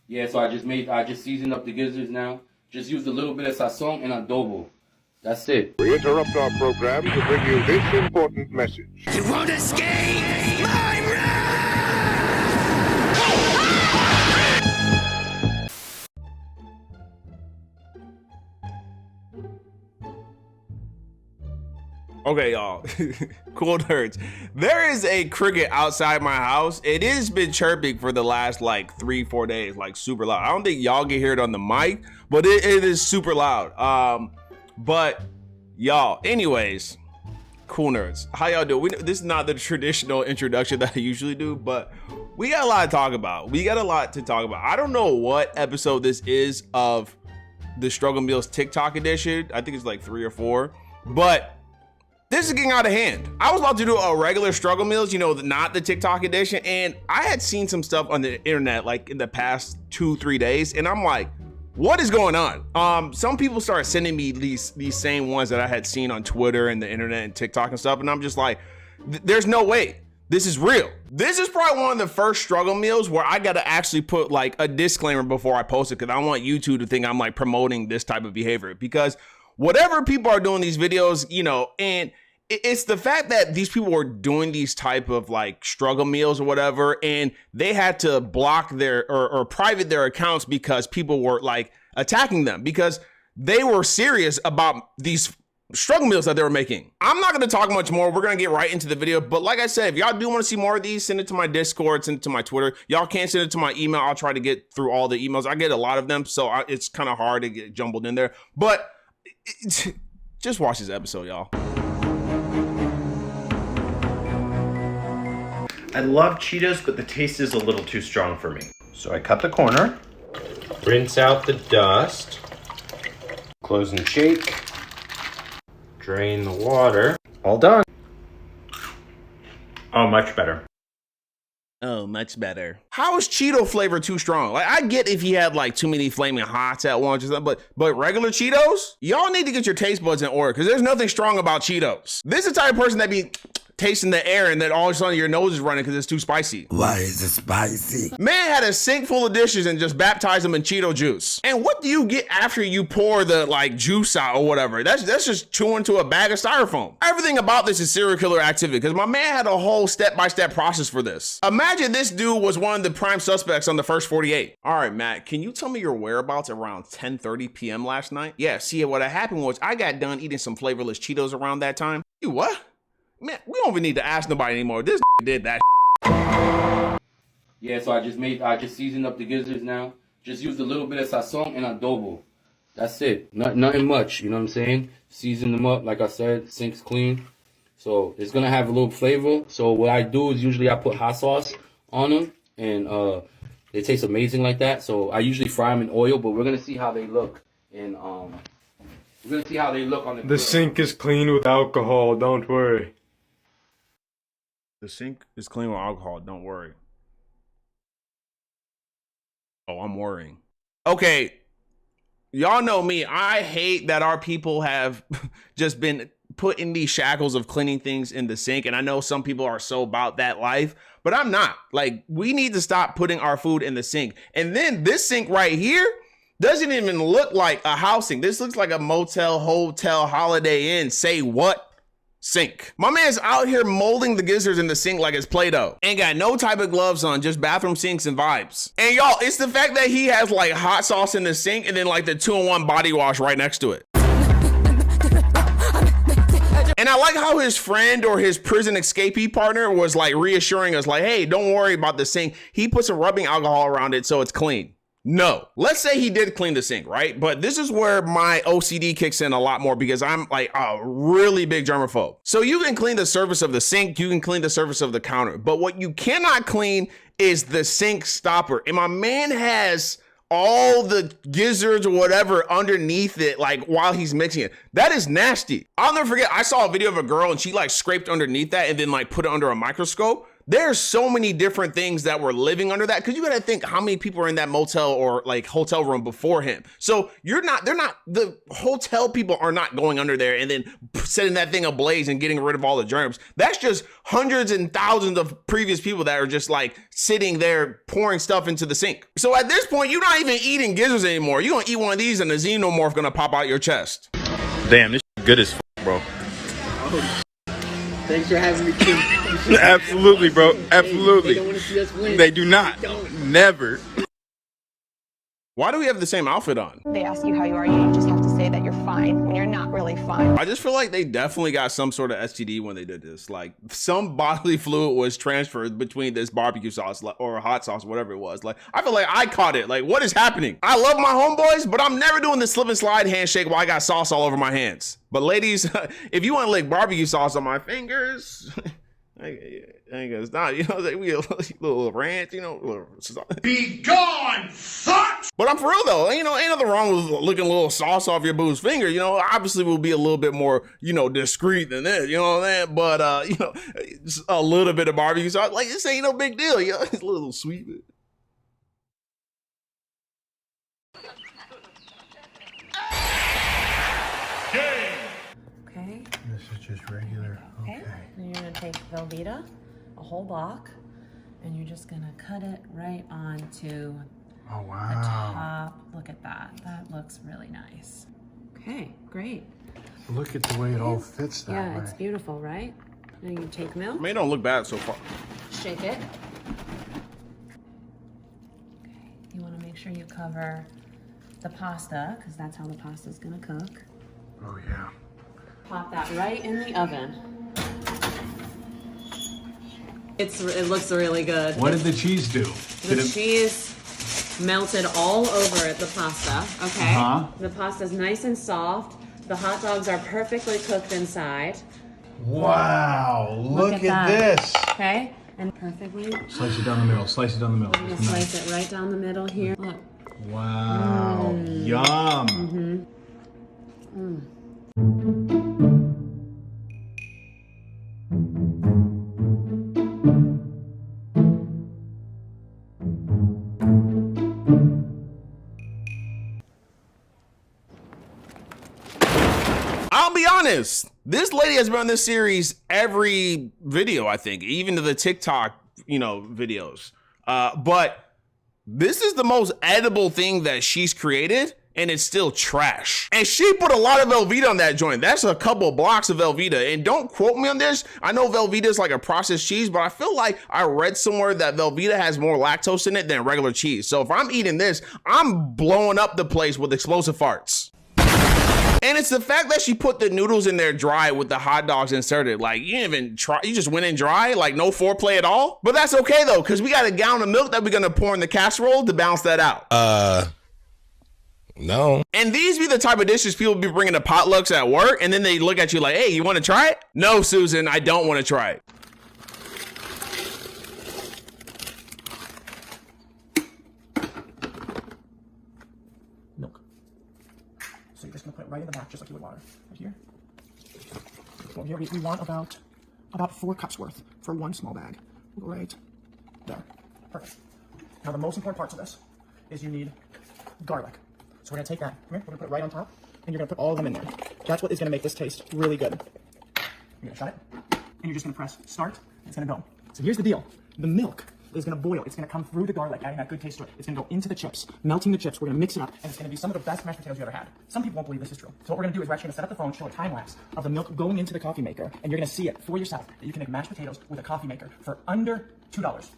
Yeah, so I just seasoned up the gizzards now. Just used a little bit of sazon and adobo. That's it. We interrupt our program to bring you this important message. You won't escape my wrath! Okay, y'all. Cool nerds. There is a cricket outside my house. It has been chirping for the last like 3-4 days, like super loud. I don't think y'all can hear it on the mic, but it is super loud. But y'all, anyways, cool nerds. How y'all doing? This is not the traditional introduction that I usually do, but we got a lot to talk about. I don't know what episode this is of the Struggle Meals TikTok edition. I think it's like 3 or 4, but this is getting out of hand. I was about to do a regular Struggle Meals, you know, not the TikTok edition, and I had seen some stuff on the internet like in the past 2-3 days, and I'm like, what is going on? Some people started sending me these same ones that I had seen on Twitter and the internet and TikTok and stuff, and I'm just like, there's no way this is real. This is probably one of the first Struggle Meals where I gotta actually put like a disclaimer before I post it, because I don't want YouTube to think I'm like promoting this type of behavior, because whatever people are doing these videos, you know, and it's the fact that these people were doing these type of like struggle meals or whatever, and they had to block their or private their accounts because people were like attacking them because they were serious about these struggle meals that they were making. I'm not going to talk much more. We're going to get right into the video. But like I said, if y'all do want to see more of these, send it to my Discord, send it to my Twitter. Y'all can't send it to my email. I'll try to get through all the emails. I get a lot of them, so it's kind of hard to get jumbled in there. But just watch this episode, y'all. I love Cheetos, but the taste is a little too strong for me. So I cut the corner, rinse out the dust, close and shake, drain the water. All done. Oh, much better. Oh, much better. How is Cheeto flavor too strong? Like, I get if you had like too many flaming hots at once or something, but regular Cheetos? Y'all need to get your taste buds in order, because there's nothing strong about Cheetos. This is the type of person that be tasting the air and then all of a sudden your nose is running because it's too spicy. Why is it spicy? Man had a sink full of dishes and just baptized them in Cheeto juice. And what do you get after you pour the like juice out or whatever? That's just chewing to a bag of styrofoam. Everything about this is serial killer activity, because my man had a whole step-by-step process for this. Imagine this dude was one of the prime suspects on the first 48. All right, Matt, can you tell me your whereabouts around 10:30 p.m. last night? Yeah, see, what happened was I got done eating some flavorless Cheetos around that time. You what? Man, we don't even need to ask nobody anymore. This did that. Yeah, so I just seasoned up the gizzards now. Just used a little bit of sazon and adobo. That's it. Nothing much, you know what I'm saying? Season them up, like I said, sink's clean. So it's gonna have a little flavor. So what I do is usually I put hot sauce on them, and they taste amazing like that. So I usually fry them in oil, but we're gonna see how they look. And we're gonna see how they look on the grill. The sink is clean with alcohol, don't worry. The sink is clean with alcohol, don't worry. Oh, I'm worrying. Okay, y'all know me. I hate that our people have just been put in these shackles of cleaning things in the sink. And I know some people are so about that life, but I'm not. Like, we need to stop putting our food in the sink. And then this sink right here doesn't even look like a house sink. This looks like a motel, hotel, Holiday Inn, say what? Sink. My man's out here molding the gizzards in the sink like it's Play-Doh. Ain't got no type of gloves on, just bathroom sinks and vibes. And y'all, it's the fact that he has like hot sauce in the sink and then like the 2-in-1 body wash right next to it. And I like how his friend or his prison escapee partner was like reassuring us like, hey, don't worry about the sink. He put some rubbing alcohol around it so it's clean. No, let's say he did clean the sink, right? But this is where my OCD kicks in a lot more, because I'm like a really big germaphobe. So you can clean the surface of the sink, you can clean the surface of the counter, but what you cannot clean is the sink stopper. And my man has all the gizzards or whatever underneath it, like while he's mixing it. That is nasty. I'll never forget, I saw a video of a girl and she like scraped underneath that and then like put it under a microscope. there's so many different things that were living under that. Cause you gotta think how many people are in that motel or like hotel room before him. So the hotel people are not going under there and then setting that thing ablaze and getting rid of all the germs. That's just hundreds and thousands of previous people that are just like sitting there pouring stuff into the sink. So at this point, you're not even eating gizzards anymore. You're gonna eat one of these and the xenomorph gonna pop out your chest. Damn, this good as bro. Thanks for having me, King. Absolutely, bro. Absolutely. They don't want to see us win. They do not. Never. Why do we have the same outfit on? They ask you how you are, you just have to say that you're fine when you're not really fine. I just feel like they definitely got some sort of STD when they did this. Like some bodily fluid was transferred between this barbecue sauce or hot sauce, whatever it was. Like I feel like I caught it. Like what is happening? I love my homeboys, but I'm never doing the slip and slide handshake while I got sauce all over my hands. But ladies, if you want to lick barbecue sauce on my fingers, I guess not. You know, we a little ranch, you know. Be gone, sucks! But I'm for real though. You know, ain't nothing wrong with licking a little sauce off your boo's finger. You know, obviously we'll be a little bit more, you know, discreet than this. You know what I'm saying? But you know, just a little bit of barbecue sauce, like this ain't no big deal. You know, it's a little sweet. Okay. This is just regular. Okay. Then you're gonna take Velveeta, a whole block, and you're just gonna cut it right onto Oh, the wow. top. Look at that. That looks really nice. Okay, great. Look at the way it all fits that Yeah, way. it's beautiful, right? Now you take milk, I mean, it don't look bad so far. shake it. Okay, you wanna make sure you cover the pasta, because that's how the pasta's gonna cook. Oh, yeah. Pop that right in the oven. It looks really good. What did the cheese do? The cheese melted all over the pasta, okay? Uh-huh. The pasta's nice and soft. The hot dogs are perfectly cooked inside. Wow, look at that. this. Okay? And perfectly. Slice it down the middle, slice it down the middle. I'm gonna slice it right down the middle here. Look. Wow, yum. I'll be honest, this lady has been on this series every video, I think, even to the TikTok, you know, videos. But this is the most edible thing that she's created, and it's still trash. And she put a lot of Velveeta on that joint. That's a couple blocks of Velveeta. And don't quote me on this. I know Velveeta is like a processed cheese, but I feel like I read somewhere that Velveeta has more lactose in it than regular cheese. So if I'm eating this, I'm blowing up the place with explosive farts. And it's the fact that she put the noodles in there dry with the hot dogs inserted. Like, you didn't even try, you just went in dry, like no foreplay at all. But that's okay though, because we got a gallon of milk that we're gonna pour in the casserole to balance that out. No. And these be the type of dishes people be bringing to potlucks at work, and then they look at you like, hey, you wanna try it? No, Susan, I don't wanna try it. Milk. So you're just gonna put it right in the back, just like you would water. Right here. Well, here we want about 4 cups worth for one small bag. We'll go right there. Perfect. Now the most important parts of this is you need garlic. So we're gonna take that. Come here. We're gonna put it right on top, and you're gonna put all of them in there. That's what is gonna make this taste really good. You're gonna shut it, and you're just gonna press start. And it's gonna go. So here's the deal: the milk is gonna boil. It's gonna come through the garlic, adding that good taste to it. It's gonna go into the chips, melting the chips. We're gonna mix it up, and it's gonna be some of the best mashed potatoes you ever had. Some people won't believe this is true. So what we're gonna do is we're actually gonna set up the phone, show a time lapse of the milk going into the coffee maker, and you're gonna see it for yourself that you can make mashed potatoes with a coffee maker for under $2.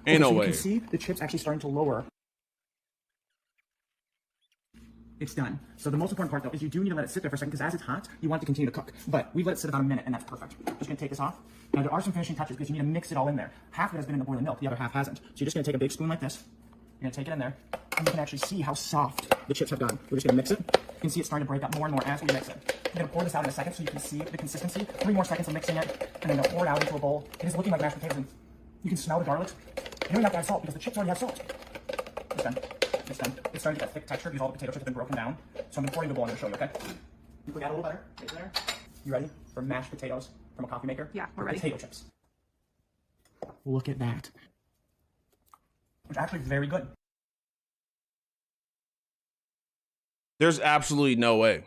Ain't no so way. You can see the chips actually starting to lower. It's done. So the most important part though is you do need to let it sit there for a second, because as it's hot, you want it to continue to cook. But we let it sit about a minute, and that's perfect. Just gonna take this off. Now there are some finishing touches because you need to mix it all in there. Half of it has been in the boiling milk, the other half hasn't. So you're just gonna take a big spoon like this. You're gonna take it in there, and you can actually see how soft the chips have gotten. We're just gonna mix it. You can see it starting to break up more and more as we mix it. I'm gonna pour this out in a second so you can see the consistency. 3 more seconds of mixing it, and then pour it out into a bowl. It is looking like mashed potatoes, and you can smell the garlic. You don't have to add salt because the chips already have salt. It's done. It's done. It's starting to get that thick texture because all the potato chips have been broken down. So I'm gonna pour it into a bowl and I'm gonna show you, okay? You cook out a little better. Right there. You ready for mashed potatoes from a coffee maker? Yeah, we're ready. Potato chips. Look at that. It's actually very good. There's absolutely no way.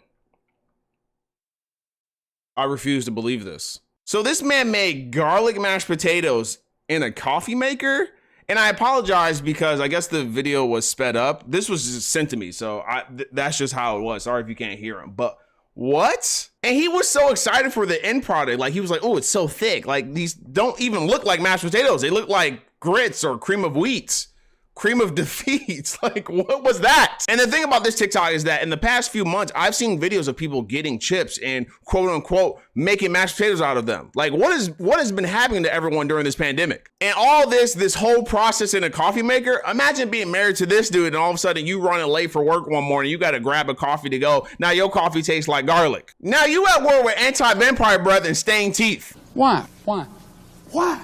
I refuse to believe this. So this man made garlic mashed potatoes in a coffee maker? And I apologize because I guess the video was sped up. This was just sent to me, so that's just how it was. Sorry if you can't hear him, but what? And he was so excited for the end product. Like he was like, oh, it's so thick. Like these don't even look like mashed potatoes. They look like grits or cream of wheat. Cream of defeats. Like, what was that? And the thing about this TikTok is that in the past few months, I've seen videos of people getting chips and quote unquote making mashed potatoes out of them. Like, what has been happening to everyone during this pandemic? And all this whole process in a coffee maker. Imagine being married to this dude and all of a sudden you running late for work one morning. You got to grab a coffee to go. Now your coffee tastes like garlic. Now you at war with anti-vampire breath and stained teeth. Why? Why? Why?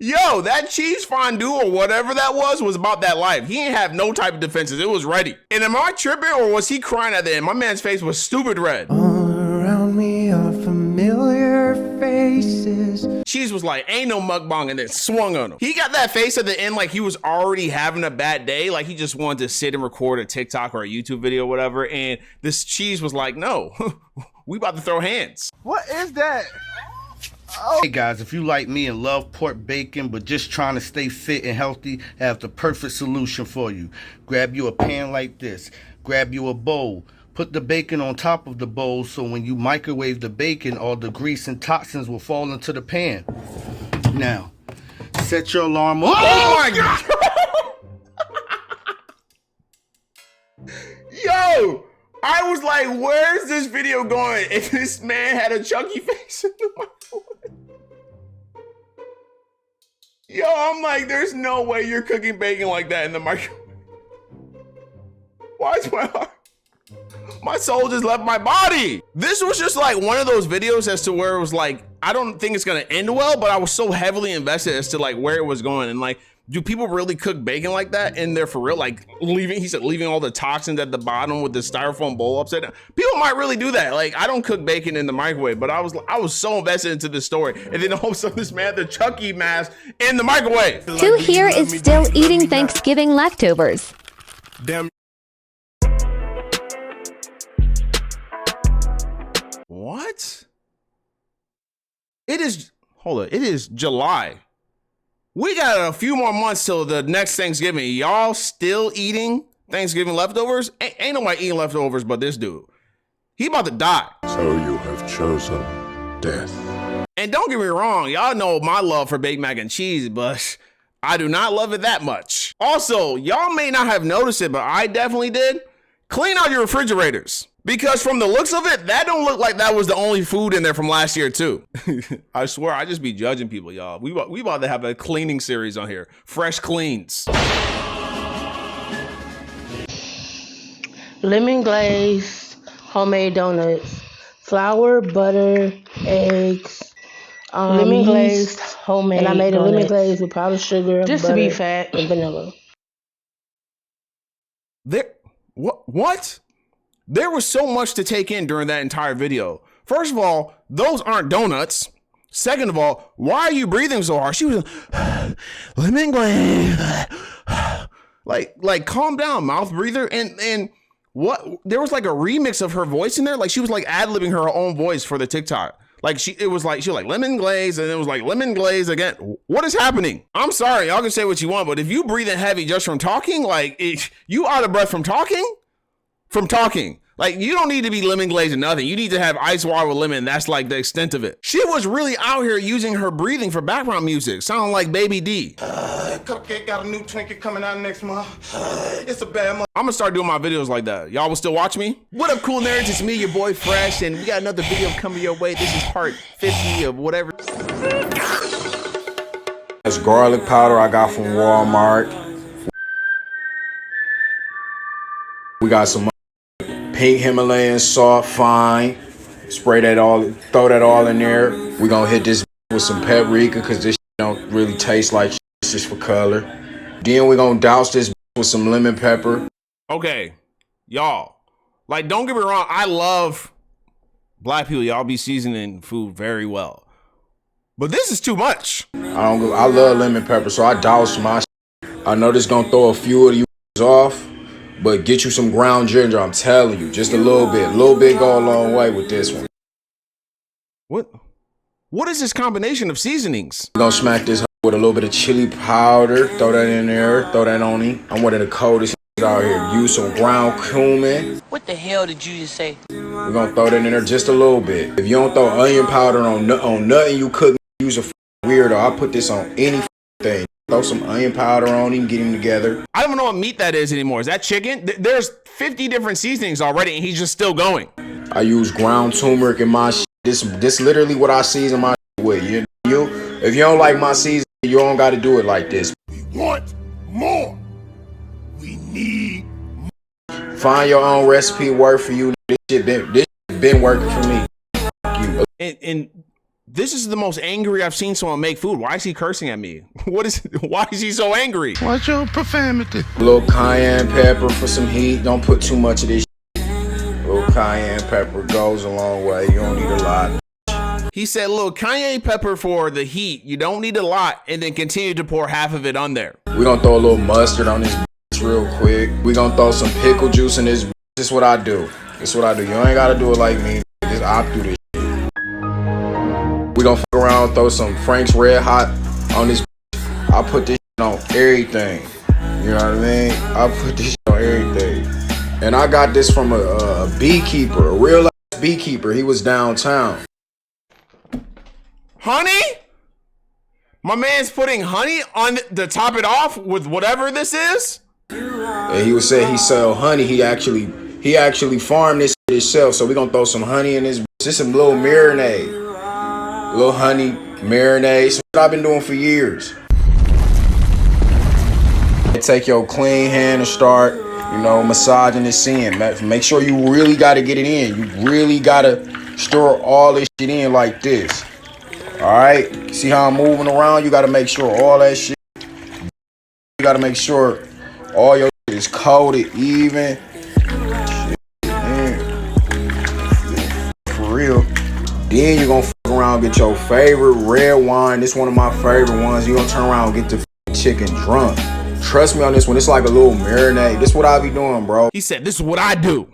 Yo, that cheese fondue or whatever that was about that life. He didn't have no type of defenses. It was ready. And am I tripping or was he crying at the end? My man's face was stupid red. All around me are familiar faces. Cheese was like, ain't no mukbang, and then swung on him. He got that face at the end like he was already having a bad day. Like he just wanted to sit and record a TikTok or a YouTube video or whatever. And this cheese was like, no, we about to throw hands. What is that? Hey guys, if you like me and love pork bacon but just trying to stay fit and healthy, I have the perfect solution for you. Grab you a pan like this, grab you a bowl, put the bacon on top of the bowl so when you microwave the bacon, all the grease and toxins will fall into the pan. Now, set your alarm. Oh my God! Yo! I was like, where's this video going? If this man had a chunky face in the microwave. Yo, I'm like, there's no way you're cooking bacon like that in the microwave. Why is my heart? My soul just left my body. This was just like one of those videos as to where it was like, I don't think it's gonna end well, but I was so heavily invested as to like where it was going. And like, do people really cook bacon like that in there for real? Like leaving all the toxins at the bottom with the styrofoam bowl upside down. People might really do that. Like I don't cook bacon in the microwave, but I was so invested into this story. And then all of a sudden this man had the Chucky mask in the microwave. Who here is still eating Thanksgiving leftovers? Damn. What? It is July. We got a few more months till the next Thanksgiving. Y'all still eating Thanksgiving leftovers? Ain't nobody eating leftovers but this dude. He about to die. So you have chosen death. And don't get me wrong, y'all know my love for baked mac and cheese, but I do not love it that much. Also, y'all may not have noticed it, but I definitely did. Clean out your refrigerators. Because from the looks of it, that don't look like that was the only food in there from last year too. I swear, I just be judging people, y'all. We about to have a cleaning series on here. Fresh cleans. Lemon glazed homemade donuts. Flour, butter, eggs. Lemon glazed homemade donuts. And I made a lemon glaze with powdered sugar, just to be fat, and vanilla. What? There was so much to take in during that entire video. First of all, those aren't donuts. Second of all, why are you breathing so hard? She was lemon glaze. like calm down, mouth breather. And what? There was like a remix of her voice in there. Like she was like ad-libbing her own voice for the TikTok. Like she was like lemon glaze, and it was like lemon glaze again. What is happening? I'm sorry, y'all can say what you want, but if you breathing heavy just from talking, like you out of breath from talking. Like, you don't need to be lemon glazed or nothing. You need to have ice water with lemon. That's like the extent of it. She was really out here using her breathing for background music. Sounding like Baby D. Cupcake got a new Twinkie coming out next month. It's a bad month. I'm gonna start doing my videos like that. Y'all will still watch me? What up, cool nerds? It's me, your boy Fresh, and we got another video coming your way. This is part 50 of whatever. That's garlic powder I got from Walmart. We got some pink Himalayan salt, fine. Spray that all, throw that all in there. We gonna hit this with some paprika because this don't really taste like it's just for color. Then we gonna douse this with some lemon pepper. Okay, y'all, like, don't get me wrong. I love black people. Y'all be seasoning food very well, but this is too much. I love lemon pepper, so I douse my shit. I know this gonna throw a few of you off, but get you some ground ginger. I'm telling you, just a little bit. A little bit go a long way with this one. What is this combination of seasonings? We're gonna smack this with a little bit of chili powder. Throw that in there. Throw that on him. I'm one of the coldest out here. Use some ground cumin. What the hell did you just say? We're gonna throw that in there just a little bit. If you don't throw onion powder on nothing you cook, use a weirdo. I put this on anything. Throw some onion powder on him, get him together. I don't even know what meat that is anymore. Is that chicken? There's 50 different seasonings already, and he's just still going. I use ground turmeric in my shit. This literally what I season my shit with. If you don't like my season, you don't got to do it like this. We want more. We need more. Find your own recipe, work for you. This shit been working for me. And this is the most angry I've seen someone make food. Why is he cursing at me? Why is he so angry? Watch your profanity. A little cayenne pepper for some heat. Don't put too much of this shit. A little cayenne pepper goes a long way. You don't need a lot. He said a little cayenne pepper for the heat. You don't need a lot, and then continue to pour half of it on there. We're gonna throw a little mustard on this real quick. We're gonna throw some pickle juice in this. This is what I do. This is what I do. You ain't gotta do it like me. Just opt through this. We gonna fuck around, throw some Frank's Red Hot on this. I put this on everything. You know what I mean? I put this on everything. And I got this from a beekeeper, a real life beekeeper. He was downtown. Honey? My man's putting honey on to top it off with whatever this is? And he was saying he sell honey. He actually farmed this himself. So we gonna throw some honey in this. Just some little marinade. Little honey marinade. So what I've been doing for years. Take your clean hand and start, massaging this in. Make sure you really gotta get it in. You really gotta stir all this shit in like this. Alright? See how I'm moving around? You gotta make sure all that shit. You gotta make sure all your shit is coated even. For real. Then you're gonna fuck around, get your favorite red wine. This one of my favorite ones. You're gonna turn around and get the chicken drunk. Trust me on this one. It's like a little marinade. This is what I be doing, bro. He said, this is what I do.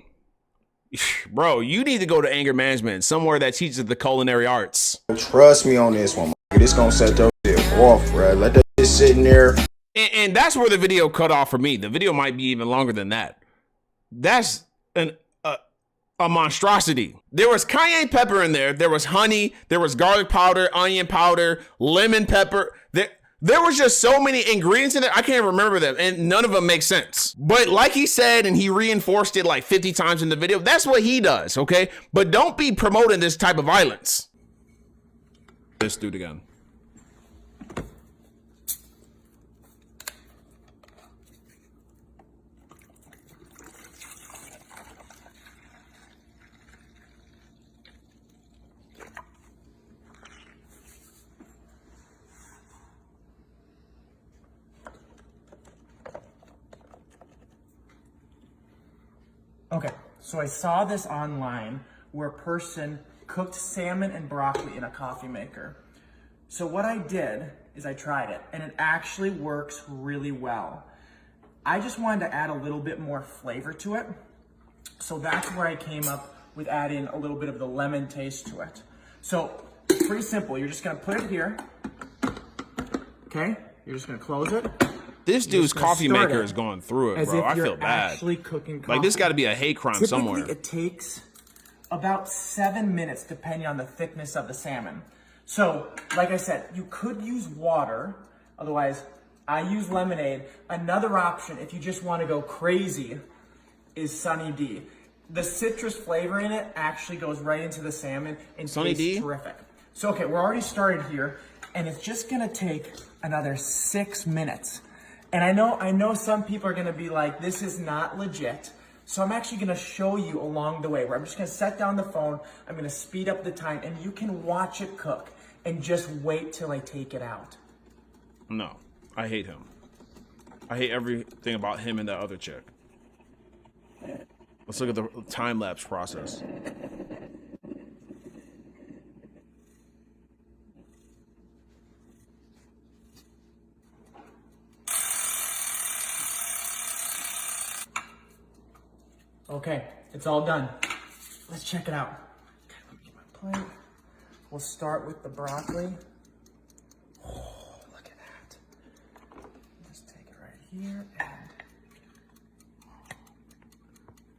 Bro, you need to go to anger management, somewhere that teaches the culinary arts. Trust me on this one. This gonna set your shit off, bro. Let that shit sit in there. And that's where the video cut off for me. The video might be even longer than that. That's a monstrosity. There was cayenne pepper in there. There was honey. There was garlic powder, onion powder, lemon pepper. There was just so many ingredients in it. I can't remember them, and none of them make sense. But like he said, and he reinforced it like 50 times in the video, that's what he does, okay? But don't be promoting this type of violence. Let's do it again. Okay, so I saw this online where a person cooked salmon and broccoli in a coffee maker. So what I did is I tried it, and it actually works really well. I just wanted to add a little bit more flavor to it. So that's where I came up with adding a little bit of the lemon taste to it. So it's pretty simple. You're just gonna put it here, okay? You're just gonna close it. This dude's coffee maker is going through it, bro. I feel bad. Actually cooking coffee. Like, this got to be a hate crime somewhere. Typically, it takes about 7 minutes depending on the thickness of the salmon. So, like I said, you could use water. Otherwise, I use lemonade. Another option, if you just want to go crazy, is Sunny D. The citrus flavor in it actually goes right into the salmon and tastes terrific. So, okay, we're already started here, and it's just gonna take another 6 minutes. And I know some people are gonna be like, this is not legit. So I'm actually gonna show you along the way, where I'm just gonna set down the phone, I'm gonna speed up the time, and you can watch it cook and just wait till I take it out. No, I hate him. I hate everything about him and that other chick. Let's look at the time-lapse process. Okay, it's all done. Let's check it out. Okay, let me get my plate. We'll start with the broccoli. Oh, look at that. Just take it right here and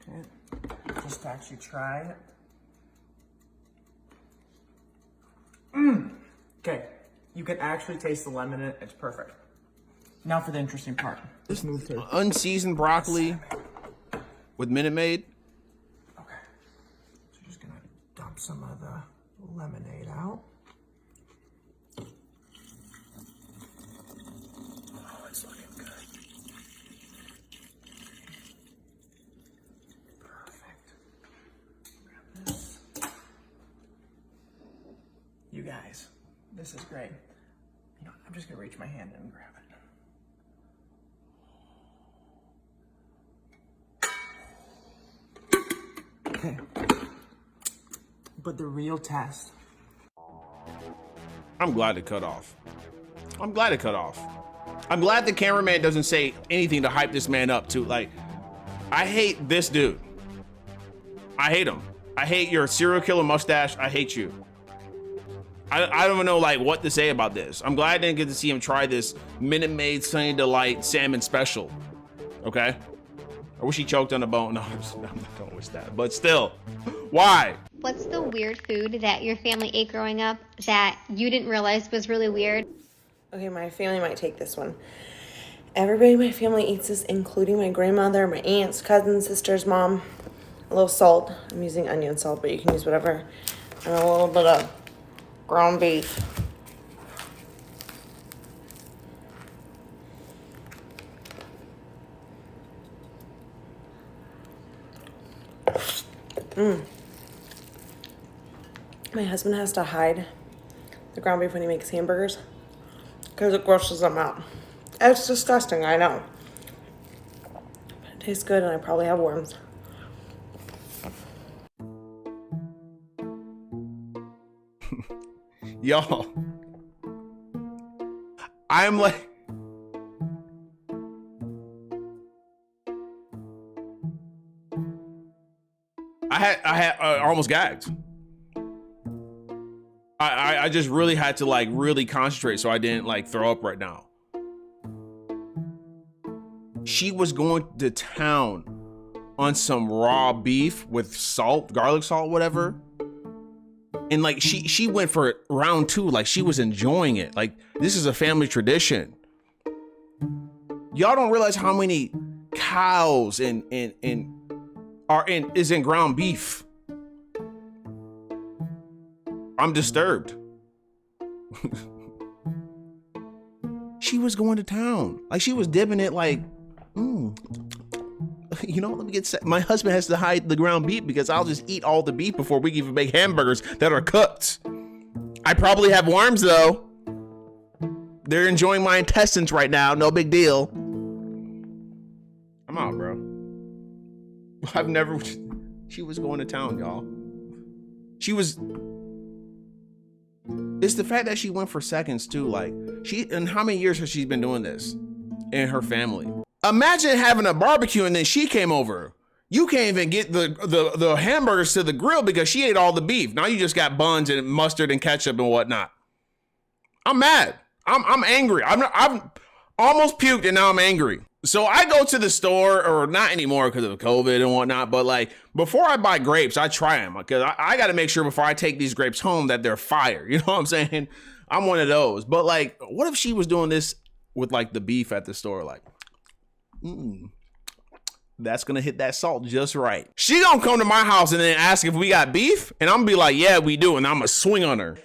okay, just to actually try it. Okay, you can actually taste the lemon in it. It's perfect. Now for the interesting part. Let's move to unseasoned broccoli with Minute Maid. Okay, so just gonna dump some of the lemonade out. Oh, it's looking good. Perfect. Grab this. You guys, this is great. You know, I'm just gonna reach my hand in and grab it. Okay. But the real test. I'm glad it cut off. I'm glad it cut off. I'm glad the cameraman doesn't say anything to hype this man up too. Like, I hate this dude. I hate him. I hate your serial killer mustache. I hate you. I don't even know like what to say about this. I'm glad I didn't get to see him try this Minute Maid Sunny Delight salmon special. Okay? I wish he choked on the bone. No, I don't wish that. But still, why? What's the weird food that your family ate growing up that you didn't realize was really weird? Okay, my family might take this one. Everybody in my family eats this, including my grandmother, my aunts, cousins, sisters, mom. A little salt. I'm using onion salt, but you can use whatever. And a little bit of ground beef. My husband has to hide the ground beef when he makes hamburgers because it grosses them out. It's disgusting, I know. But it tastes good and I probably have worms. Y'all, I'm like, I almost gagged. I just really had to like really concentrate so I didn't like throw up right now. She was going to town on some raw beef with salt, garlic salt, whatever. And like she went for round 2, like she was enjoying it. Like this is a family tradition. Y'all don't realize how many cows is in ground beef. I'm disturbed. She was going to town. Like she was dipping it like, you know, let me get set. My husband has to hide the ground beef because I'll just eat all the beef before we even make hamburgers that are cooked. I probably have worms though. They're enjoying my intestines right now. No big deal. I'm out, bro. She was going to town, y'all. It's the fact that she went for seconds too. Like and how many years has she been doing this in her family? Imagine having a barbecue and then she came over. You can't even get the hamburgers to the grill because she ate all the beef. Now you just got buns and mustard and ketchup and whatnot. I'm mad. I'm angry. almost puked, and now I'm angry. So I go to the store, or not anymore because of COVID and whatnot, but like before I buy grapes, I try them because I got to make sure before I take these grapes home that they're fire. You know what I'm saying? I'm one of those. But like, what if she was doing this with like the beef at the store? Like, that's gonna hit that salt just right. She gonna come to my house and then ask if we got beef, and I'm gonna be like, yeah, we do, and I'm gonna swing on her.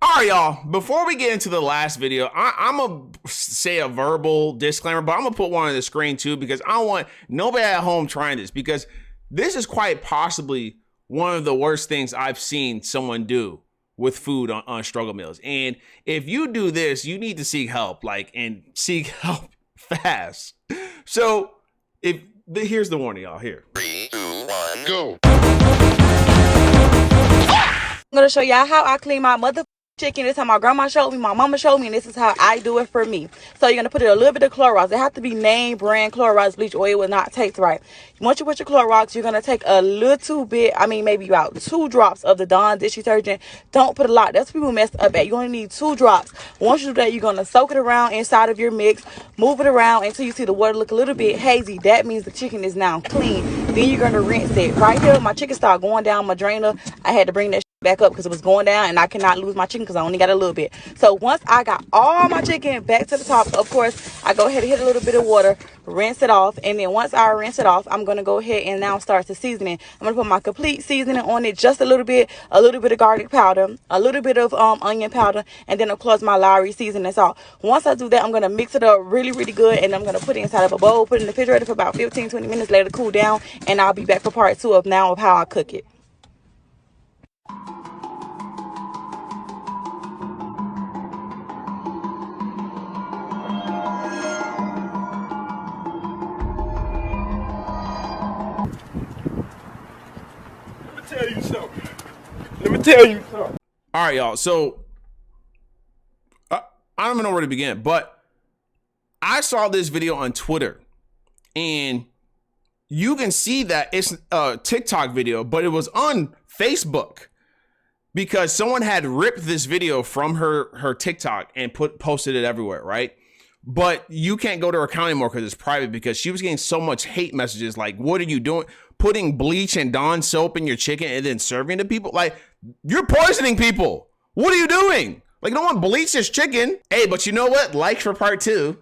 All right, y'all, before we get into the last video, I'm gonna say a verbal disclaimer, but I'm gonna put one on the screen too, because I don't want nobody at home trying this, because this is quite possibly one of the worst things I've seen someone do with food on struggle meals. And if you do this, you need to seek help, and seek help fast. So here's the warning, y'all. Here. 3, 2, 1, go. I'm gonna show y'all how I clean my mother chicken. This is how my grandma showed me, my mama showed me, and this is how I do it for me. So you're gonna put a little bit of Clorox. It have to be name brand Clorox bleach, or it will not taste right. Once you put your Clorox, you're gonna take a little bit, maybe about 2 drops of the Dawn dish detergent. Don't put a lot. That's what people mess up at. You only need 2 drops. Once you do that, you're gonna soak it around inside of your mix, move it around until you see the water look a little bit hazy. That means the chicken is now clean. Then you're gonna rinse it. Right here, my chicken started going down my drainer. I had to bring that back up because it was going down, and I cannot lose my chicken because I only got a little bit. So once I got all my chicken back to the top, of course, I go ahead and hit a little bit of water, rinse it off, and then once I rinse it off, I'm gonna go ahead and now start the seasoning. I'm gonna put my complete seasoning on it, just a little bit of garlic powder, a little bit of onion powder, and then of course my Lowry seasoning salt. Once I do that, I'm gonna mix it up really, really good, and I'm gonna put it inside of a bowl, put it in the refrigerator for about 15-20 minutes, let it cool down, and I'll be back for part 2 of how I cook it. Let me tell you something. All right, y'all. So I don't even know where to begin, but I saw this video on Twitter, and you can see that it's a TikTok video, but it was on Facebook because someone had ripped this video from her TikTok and posted it everywhere, right? But you can't go to her account anymore because it's private, because she was getting so much hate messages like, what are you doing? Putting bleach and Dawn soap in your chicken and then serving to people? Like, you're poisoning people. What are you doing? Like, no one bleaches chicken. Hey, but you know what? Like for part 2.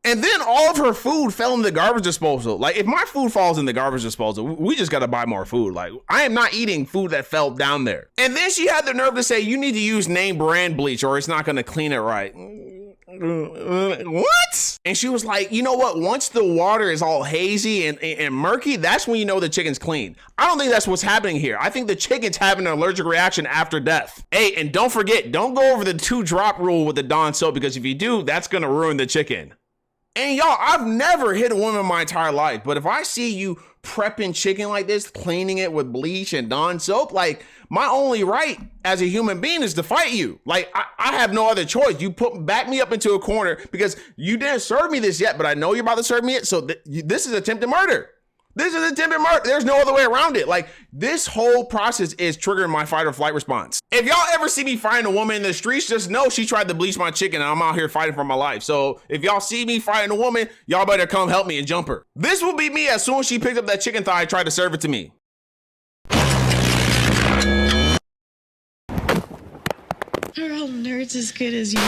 And then all of her food fell in the garbage disposal. Like, if my food falls in the garbage disposal, we just got to buy more food. Like, I am not eating food that fell down there. And then she had the nerve to say, you need to use name brand bleach or it's not going to clean it right. What? And she was like, you know what? Once the water is all hazy and murky, that's when you know the chicken's clean. I don't think that's what's happening here. I think the chicken's having an allergic reaction after death. Hey, and don't forget, don't go over the 2-drop rule with the Dawn soap, because if you do, that's going to ruin the chicken. And y'all, I've never hit a woman in my entire life, but if I see you prepping chicken like this, cleaning it with bleach and Dawn soap, like, my only right as a human being is to fight you. Like, I have no other choice. You back me up into a corner because you didn't serve me this yet, but I know you're about to serve me it. So this is attempted murder. This is attempted murder. There's no other way around it. Like, this whole process is triggering my fight or flight response. If y'all ever see me fighting a woman in the streets, just know she tried to bleach my chicken and I'm out here fighting for my life. So if y'all see me fighting a woman, y'all better come help me and jump her. This will be me as soon as she picked up that chicken thigh and tried to serve it to me. Are all nerds as good as you?